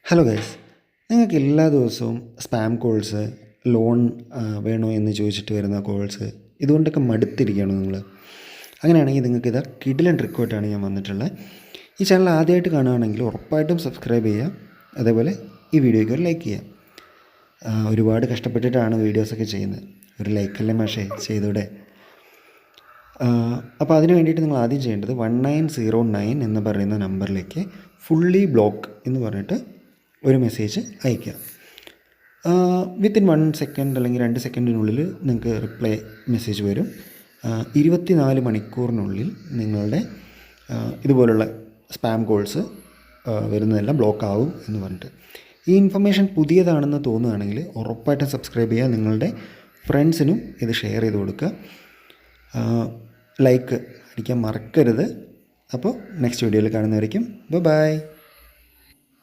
Hello guys, നിങ്ങൾക്ക് എല്ലാ ദിവസവും സ്പാം കോൾസ്, ലോൺ വേണോ എന്ന് ചോദിച്ചിട്ട് വരുന്ന കോൾസ്, ഇതുകൊണ്ടൊക്കെ മടുത്തിരിക്കുകയാണോ നിങ്ങൾ? അങ്ങനെയാണെങ്കിൽ നിങ്ങൾക്ക് ഇതാ കിടിലൻ ട്രിക്കുമായിട്ടാണ് ഞാൻ വന്നിട്ടുള്ളത്. ഈ ചാനൽ ആദ്യമായിട്ട് കാണുകയാണെങ്കിൽ ഉറപ്പായിട്ടും സബ്സ്ക്രൈബ് ചെയ്യുക, അതേപോലെ ഈ വീഡിയോയ്ക്ക് ഒരു ലൈക്ക് ചെയ്യുക. ഒരുപാട് കഷ്ടപ്പെട്ടിട്ടാണ് വീഡിയോസൊക്കെ ചെയ്യുന്നത്, ഒരു ലൈക്കല്ലേ മാഷേ ചെയ്തൂടെ? അപ്പോൾ അതിന് വേണ്ടിയിട്ട് നിങ്ങൾ ആദ്യം ചെയ്യേണ്ടത് 1909 എന്ന് പറയുന്ന നമ്പറിലേക്ക് ഫുള്ളി ബ്ലോക്ക് എന്ന് പറഞ്ഞിട്ട് ഒരു മെസ്സേജ് അയയ്ക്കുക. വിത്തിൻ 1 സെക്കൻഡ് അല്ലെങ്കിൽ 2 സെക്കൻഡിനുള്ളിൽ നിങ്ങൾക്ക് റിപ്ലൈ മെസ്സേജ് വരും. 24 മണിക്കൂറിനുള്ളിൽ നിങ്ങളുടെ ഇതുപോലുള്ള സ്പാം കോൾസ് വരുന്നതെല്ലാം ബ്ലോക്ക് ആവും എന്ന് പറഞ്ഞിട്ട്. ഈ ഇൻഫർമേഷൻ പുതിയതാണെന്ന് തോന്നുകയാണെങ്കിൽ ഉറപ്പായിട്ടും സബ്സ്ക്രൈബ് ചെയ്യുക, നിങ്ങളുടെ ഫ്രണ്ട്സിനും ഇത് ഷെയർ ചെയ്ത് കൊടുക്കുക, ലൈക്ക് അടിക്കാൻ മറക്കരുത്. അപ്പോൾ നെക്സ്റ്റ് വീഡിയോയിൽ കാണുന്നതായിരിക്കും. ബൈ.